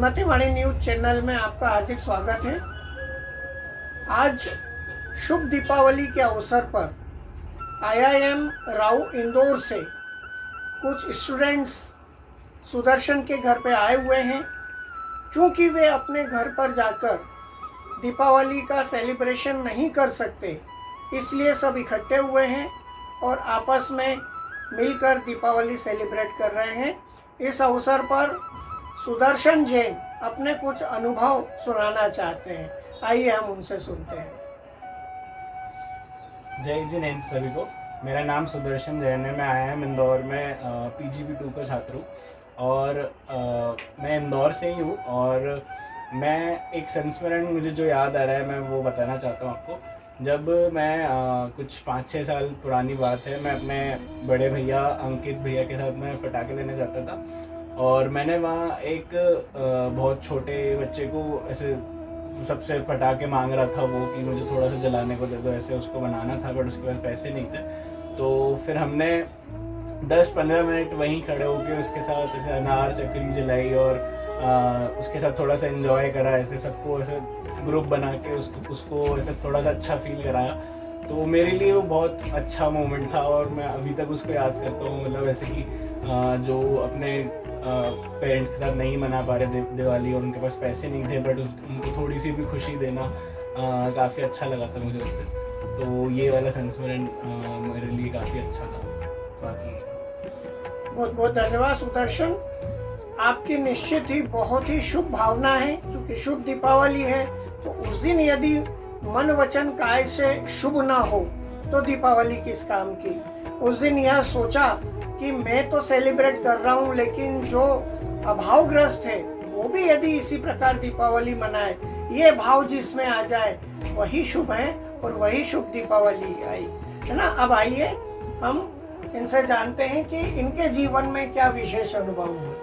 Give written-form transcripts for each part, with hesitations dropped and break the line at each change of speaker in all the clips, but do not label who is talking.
उन्नतिवाणी news channel में आपका हार्दिक स्वागत है। आज शुभ दीपावली के अवसर पर IIM राव इंदौर से कुछ स्टूडेंट्स सुदर्शन के घर पे आए हुए हैं। चूँकि वे अपने घर पर जाकर दीपावली का सेलिब्रेशन नहीं कर सकते, इसलिए सब इकट्ठे हुए हैं और आपस में मिलकर दीपावली सेलिब्रेट कर रहे हैं। इस अवसर पर सुदर्शन जैन अपने कुछ अनुभव सुनाना चाहते हैं। आइए हम उनसे सुनते हैं।
जय जिनेन्द्र सभी को। मेरा नाम सुदर्शन जैन है। मैं IIM इंदौर में PGP 2 का छात्र हूँ और मैं इंदौर से ही हूँ। और मैं एक संस्मरण मुझे जो याद आ रहा है मैं वो बताना चाहता हूँ आपको। जब मैं कुछ 5-6 साल पुरानी बात है, मैं अपने बड़े भैया अंकित भैया के साथ मैं पटाखे लेने जाता था और मैंने वहाँ एक बहुत छोटे बच्चे को ऐसे सबसे पटाखे मांग रहा था वो कि मुझे थोड़ा सा जलाने को दे दो, ऐसे उसको बनाना था, बट उसके पास पैसे नहीं थे। तो फिर हमने 10-15 मिनट वहीं खड़े होकर उसके साथ ऐसे अनार चक्री जलाई और उसके साथ थोड़ा सा एंजॉय करा, ऐसे सबको ऐसे ग्रुप बना के उसको ऐसे थोड़ा सा अच्छा फील कराया। तो मेरे लिए वो बहुत अच्छा मोमेंट था और मैं अभी तक उसको याद करता हूँ। मतलब ऐसे कि जो अपने पेरेंट्स के साथ नहीं मना पा रहे दिवाली और उनके पास पैसे नहीं थे, बट उनको थोड़ी सी भी खुशी देना काफ़ी अच्छा लगा था मुझे उस दिन। तो ये वाला संस्मरण मेरे लिए काफ़ी अच्छा था। बाकी
बहुत बहुत धन्यवाद सुदर्शन। आपकी निश्चित ही बहुत ही शुभ भावना है। चूँकि शुभ दीपावली है तो उस दिन यदि मन वचन काय से शुभ ना हो तो दीपावली किस काम की। उस दिन यह सोचा कि मैं तो सेलिब्रेट कर रहा हूँ, लेकिन जो अभावग्रस्त है वो भी यदि इसी प्रकार दीपावली मनाए, ये भाव जिसमें आ जाए वही शुभ है और वही शुभ दीपावली आई है ना। अब आइए हम इनसे जानते हैं कि इनके जीवन में क्या विशेष अनुभव हुए।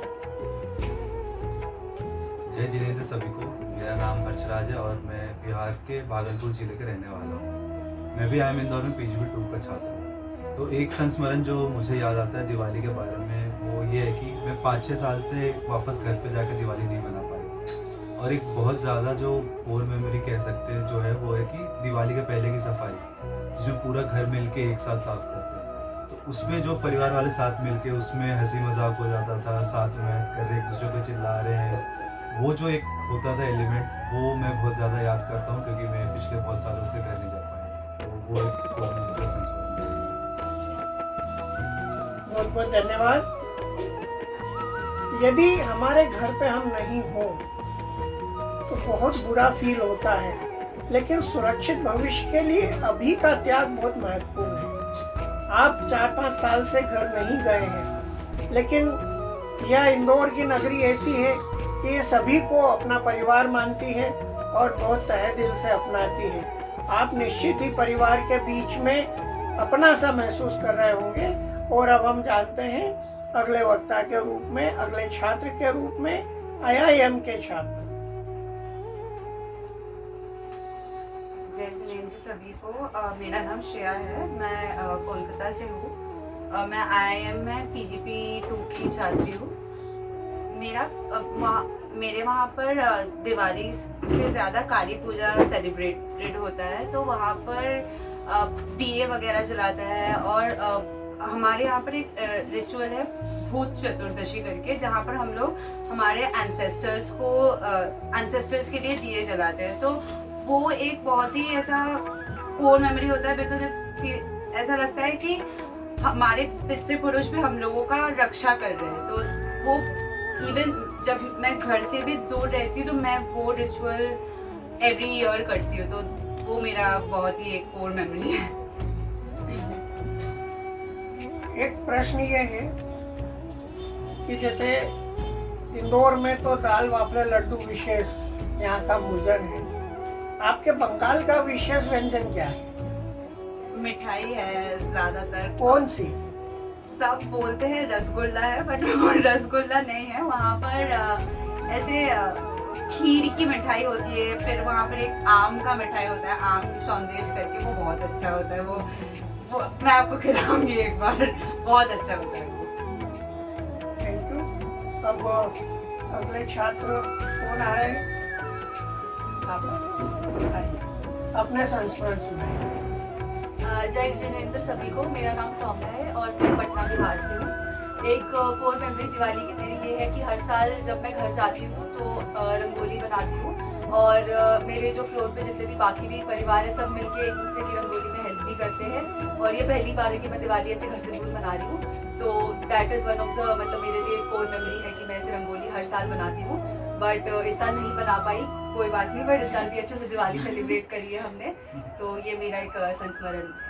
जय जिनेन्द्र सभी को। मेरा नाम हर्षराज है और मैं बिहार के भागलपुर जिले के रहने वाला हूँ। मैं भी IIM इंदौर में PGP 2 का छात्र हूँ। तो एक संस्मरण जो मुझे याद आता है दिवाली के बारे में वो ये है कि मैं 5-6 साल से वापस घर पे जाकर दिवाली नहीं मना पाई। और एक बहुत ज़्यादा जो कोर मेमोरी कह सकते हैं जो है वो है कि दिवाली के पहले की सफाई, जिसमें पूरा घर मिल के एक साथ साफ करते हैं। तो उसमें जो परिवार वाले साथ मिल के उसमें हंसी मजाक हो जाता था, साथ में कर रहे एक दूसरे पे चिल्ला रहे हैं, वो जो एक होता था एलिमेंट, वो मैं बहुत ज़्यादा याद करता हूँ क्योंकि मैं पिछले बहुत सालों से घर नहीं जा पाया। तो वो एक
बहुत बहुत धन्यवाद। यदि हमारे घर पे हम नहीं हो तो बहुत बुरा फील होता है, लेकिन सुरक्षित भविष्य के लिए अभी का त्याग बहुत महत्वपूर्ण है। आप 4-5 साल से घर नहीं गए हैं, लेकिन यह इंदौर की नगरी ऐसी है कि ये सभी को अपना परिवार मानती है और बहुत तहे दिल से अपनाती है। आप निश्चित ही परिवार के बीच में अपना सा महसूस कर रहे होंगे। और अब हम जानते हैं अगले वक्ता के रूप में, अगले छात्र के रूप में IIM के छात्र।
जय जिनेन्द्र सभी को। मेरा नाम श्रेया है। मैं कोलकाता से हूँ। मैं IIM में PGP 2 की छात्री हूँ। मेरे वहाँ पर दिवाली से ज़्यादा काली पूजा सेलिब्रेटेड होता है, तो वहाँ पर दिए वगैरह जलाता है। और हमारे यहाँ पर एक रिचुअल है भूत चतुर्दशी करके, जहाँ पर हम लोग हमारे एंसेस्टर्स के लिए दिए जलाते हैं। तो वो एक बहुत ही ऐसा कोर मेमोरी होता है, बिकॉज ऐसा लगता है कि हमारे पितृपुरुष भी हम लोगों का रक्षा कर रहे हैं। तो वो इवन जब मैं घर से भी दूर रहती हूँ तो मैं वो रिचुअल एवरी ईयर करती हूँ। तो वो मेरा बहुत ही एक कोर मेमोरी है।
एक प्रश्न ये है कि जैसे इंदौर में तो दाल वाफले लड्डू विशेष यहाँ का भोजन है, आपके बंगाल का विशेष व्यंजन क्या है?
मिठाई है ज्यादातर।
कौन सी?
सब बोलते हैं रसगुल्ला है, बट वो रसगुल्ला नहीं है। वहाँ पर ऐसे खीर की मिठाई होती है। फिर वहाँ पर एक आम का मिठाई होता है, आम सौंदेश करके, वो बहुत अच्छा होता है। वो मैं आपको खिलाऊंगी एक बार, बहुत अच्छा होता है वो।
Thank you. अब अगले छात्र कौन आ रहे हैं? अपने संस्मरण सुनाइए।
जय जिनेंद्र सभी को। मेरा नाम सौम्या है और मैं पटना बिहार से हूँ। एक कोर मेमोरी दिवाली की मेरी ये है कि हर साल जब मैं घर जाती हूँ तो रंगोली बनाती हूँ और मेरे जो फ्लोर पे जितने भी बाकी भी परिवार है सब मिलके एक दूसरे की रंगोली में हेल्प भी करते हैं। और ये पहली बार है कि मैं दिवाली ऐसे घर से दूर मना रही हूँ, तो that is one of the मतलब मेरे लिए कोर मेमोरी है कि मैं ऐसे रंगोली हर साल बनाती हूँ। बट इस साल नहीं बना पाई, कोई बात नहीं, बट इस साल भी अच्छे से दिवाली सेलिब्रेट करी है हमने, तो ये मेरा एक संस्मरण है।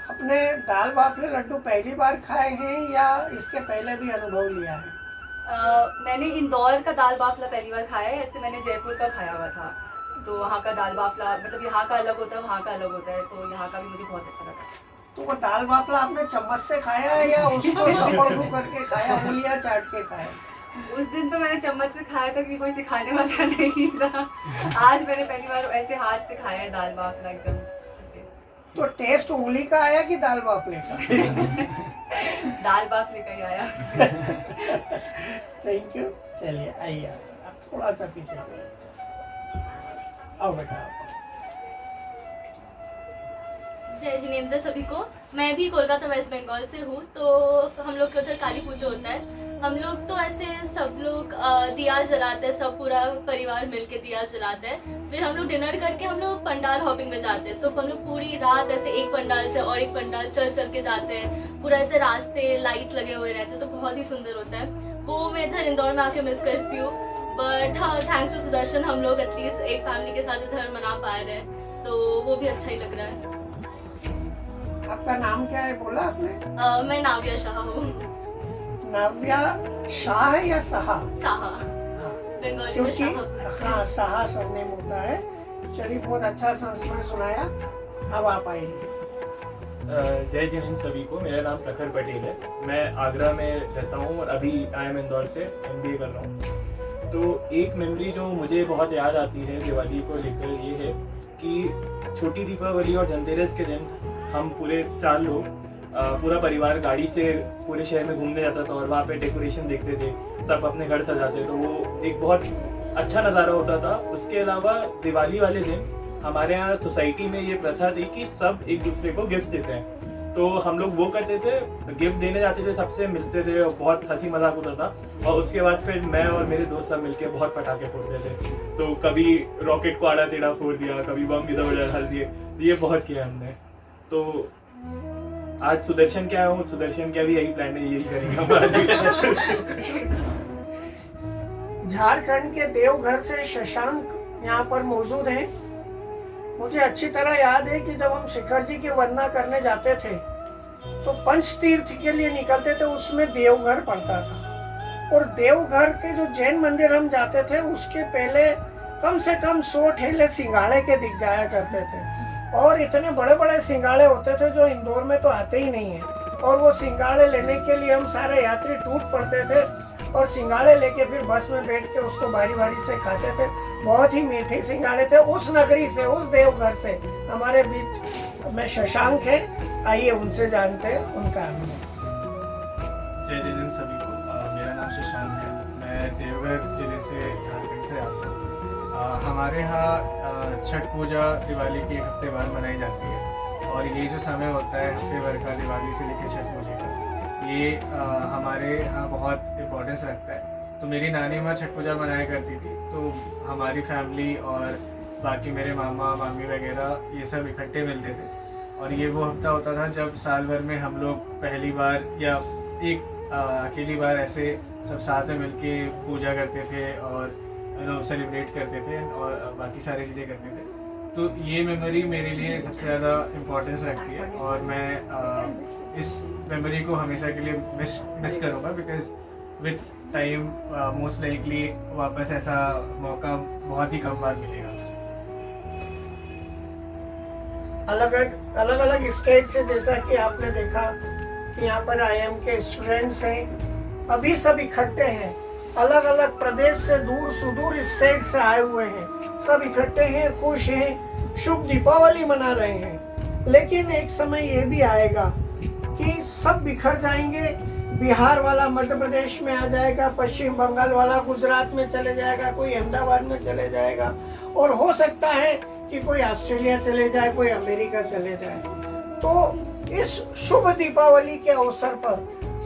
अपने दाल बाफले लड्डू पहली बार खाए हैं या इसके पहले भी अनुभव लिया है?
मैंने इंदौर का दाल बाफला पहली बार खाया है, ऐसे मैंने जयपुर का खाया हुआ था। तो वहाँ का दाल बाफला मतलब यहाँ का अलग होता है, वहाँ का अलग होता है, तो यहाँ का भी मुझे बहुत अच्छा लगा।
तो वो दाल बाफला आपने चम्मच से खाया है या उसको सफोकू करके खाया, उंगलियां चाट के खाया?
उस दिन तो मैंने चम्मच से खाया था क्योंकि कोई सिखाने वाला नहीं था। आज मैंने पहली बार ऐसे हाथ से खाया है दाल बाफला एकदम अच्छे से।
तो टेस्ट उंगली का आया कि दाल बाफले का?
दाल बाफले का ही आया।
Thank you. चलिए आइए, आप थोड़ा सा पीछे आओ बेटा।
जय जिनेंद्र सभी को। मैं भी कोलकाता वेस्ट बंगाल से हूँ। तो हम लोग के उधर काली पूजा होता है। हम लोग तो ऐसे सब लोग दिया जलाते हैं, सब पूरा परिवार मिलके दिया जलाते हैं। फिर हम लोग डिनर करके हम लोग पंडाल हॉपिंग में जाते हैं। तो हम लोग पूरी रात ऐसे एक पंडाल से और एक पंडाल चल चल के जाते हैं। पूरा ऐसे रास्ते लाइट्स लगे हुए रहते हैं, तो बहुत ही सुंदर होता है वो। मैं इधर इंदौर में आके मिस करती हूँ, बट हाँ थैंक्स टू सुदर्शन हम लोग एटलीस्ट एक फैमिली के साथ इधर मना पा रहे हैं, तो वो भी अच्छा ही लग रहा है।
आपका नाम क्या है बोला आपने?
मैं नाविया शाह हूँ।
नाव्या शाह है या सहा?
साहा, बंगाली में
क्योंकि
शाह।
हाँ सहा सरनेम होता है। चलिए बहुत अच्छा संस्मरण सुनाया। अब आप आइए।
जय जिनेंद्र सभी को। मेरा नाम प्रखर पटेल है। मैं आगरा में रहता हूँ और अभी आई एम इंदौर से MBA कर रहा हूँ। तो एक मेमोरी जो मुझे बहुत याद आती है दिवाली को लेकर ये है कि छोटी दीपावली और धनतेरस के दिन हम पूरे 4 लोग पूरा परिवार गाड़ी से पूरे शहर में घूमने जाता था और वहाँ पे डेकोरेशन देखते थे, सब अपने घर सजाते, तो वो एक बहुत अच्छा नज़ारा होता था। उसके अलावा दिवाली वाले दिन हमारे यहाँ सोसाइटी में ये प्रथा थी कि सब एक दूसरे को गिफ्ट देते हैं, तो हम लोग वो करते थे, गिफ्ट देने जाते थे, सबसे मिलते थे और बहुत हंसी मजाक होता था। और उसके बाद फिर मैं और मेरे दोस्त सब मिलके बहुत पटाखे फोड़ते थे, तो कभी रॉकेट को आड़ा टेढ़ा फोड़ दिया, कभी बम इधर उधर डाल दिए, ये बहुत किया हमने। तो आज सुदर्शन क्या हूँ, सुदर्शन क्या भी यही प्लान है, यही करेंगे।
झारखंड के देवघर से शशांक यहाँ पर मौजूद हैं। मुझे अच्छी तरह याद है कि जब हम शिखर जी की वंदना करने जाते थे तो पंचतीर्थ के लिए निकलते थे, उसमें देवघर पड़ता था। और देवघर के जो जैन मंदिर हम जाते थे उसके पहले कम से कम 100 ठेले सिंघाड़े के दिख जाया करते थे, और इतने बड़े बड़े सिंघाड़े होते थे जो इंदौर में तो आते ही नहीं है। और वो सिंघाड़े लेने के लिए हम सारे यात्री टूट पड़ते थे और सिंघाड़े लेके फिर बस में बैठ के उसको बारी बारी से खाते थे। बहुत ही मीठे सिंघाड़े थे। उस नगरी से, उस देवघर से हमारे बीच में शशांक है, आइए उनसे जानते हैं उनका अनुभव।
जय जिनेंद्र सभी को। मेरा नाम शशांक है। मैं देवघर जिले से झारखंड से आता हूँ। हमारे यहाँ छठ पूजा दिवाली के 1 हफ्ते बाद मनाई जाती है, और ये जो समय होता है हफ्ते भर का दिवाली से लेकर छठ पूजा का, ये हमारे यहाँ बहुत इम्पोर्टेंस रखता है। तो मेरी नानी माँ छठ पूजा मनाया करती थी, तो हमारी फैमिली और बाकी मेरे मामा मामी वगैरह ये सब इकट्ठे मिलते थे। और ये वो हफ्ता होता था जब साल भर में हम लोग पहली बार या एक अकेली बार ऐसे सब साथ में मिलके पूजा करते थे और सेलिब्रेट करते थे और बाकी सारी चीज़ें करते थे। तो ये मेमोरी मेरे लिए सबसे ज़्यादा इम्पोर्टेंस रखती है, और मैं इस मेमोरी को हमेशा के लिए मिस करूँगा, because with time most likely वापस ऐसा मौका बहुत ही कम बार मिलेगा मुझे।
अलग अलग स्टेट से, जैसा कि आपने देखा कि यहाँ पर IIM के स्टूडेंट्स हैं, अभी सब इकट्ठे हैं, अलग अलग प्रदेश से, दूर सुदूर स्टेट से आए हुए हैं, सब इकट्ठे हैं, खुश हैं, शुभ दीपावली मना रहे हैं। लेकिन एक समय ये भी आएगा कि सब बिखर जाएंगे, बिहार वाला मध्य प्रदेश में आ जाएगा, पश्चिम बंगाल वाला गुजरात में चले जाएगा, कोई अहमदाबाद में चले जाएगा, और हो सकता है कि कोई ऑस्ट्रेलिया चले जाए, कोई अमेरिका चले जाए। तो इस शुभ दीपावली के अवसर पर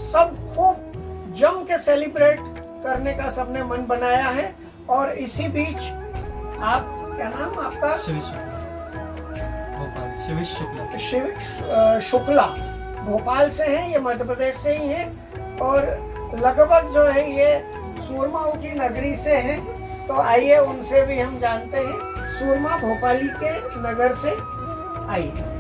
सब खूब जम के सेलिब्रेट करने का सबने मन बनाया है। और इसी बीच आप, क्या नाम आपका? शिविक शुक्ला भोपाल से हैं, ये मध्य प्रदेश से ही हैं, और लगभग जो है ये सूरमाओं की नगरी से हैं। तो आइए उनसे भी हम जानते हैं। सूरमा भोपाली के नगर से आइए।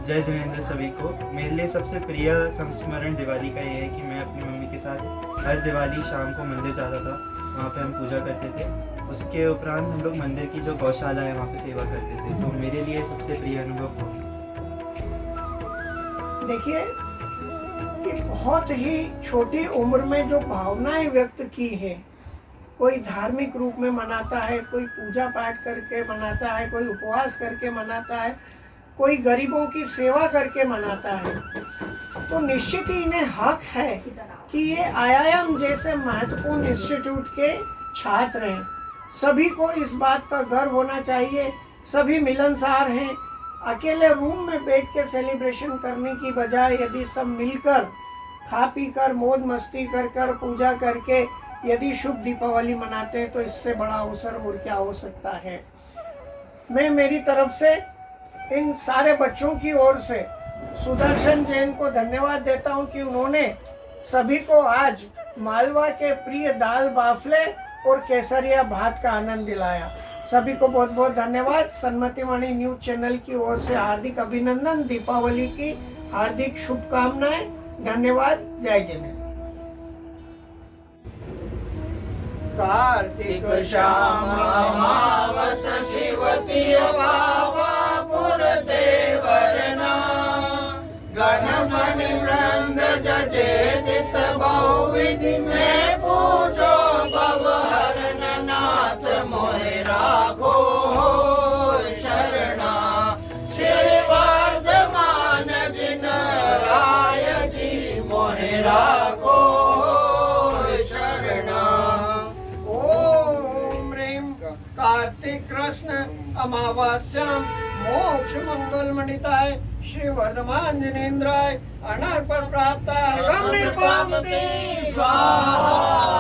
जय जिनेंद्र सभी को। मेरे लिए सबसे प्रिय संस्मरण दिवाली का ये है कि मैं अपनी मम्मी के साथ हर दिवाली शाम को मंदिर जाता था, वहाँ पे हम पूजा करते थे। उसके उपरांत हम लोग मंदिर की जो गौशाला है वहाँ पे सेवा करते थे। तो मेरे लिए सबसे प्रिय अनुभव वो।
देखिए कि बहुत ही छोटी उम्र में जो भावनाएं व्यक्त की है, कोई धार्मिक रूप में मनाता है, कोई पूजा पाठ करके मनाता है, कोई उपवास करके मनाता है, कोई गरीबों की सेवा करके मनाता है। तो निश्चित ही इन्हें हक है कि ये IIM जैसे महत्वपूर्ण इंस्टीट्यूट के छात्र हैं। सभी को इस बात का गर्व होना चाहिए। सभी मिलनसार हैं। अकेले रूम में बैठ के सेलिब्रेशन करने की बजाय यदि सब मिलकर खा पी कर मौज मस्ती कर कर पूजा करके यदि शुभ दीपावली मनाते हैं तो इससे बड़ा अवसर और क्या हो सकता है। मैं मेरी तरफ से इन सारे बच्चों की ओर से सुदर्शन जैन को धन्यवाद देता हूं कि उन्होंने सभी को आज मालवा के प्रिय दाल बाफले और केसरिया भात का आनंद दिलाया। सभी को बहुत बहुत धन्यवाद। सन्मतिवाणी न्यूज चैनल की ओर से हार्दिक अभिनंदन, दीपावली की हार्दिक शुभकामनाएं। धन्यवाद। जय जिनेंद्र। कार्तिक श्याम अमावस शिवती भावा पुरदेवरना गणमणि वृंद जजेत बहुविधि में पूजो भवहरन नाथ मोहि राखो शरणा श्री वर्धमान जिन राय जी मोहि राखो शरणा। ओम ह्रीं कार्तिक कृष्ण अमावास्यां मोक्ष मंगल मणिताय श्री वर्धमान जिनेन्द्राय अनर्पण प्राप्त अर्घम निर्पामते स्वाहा।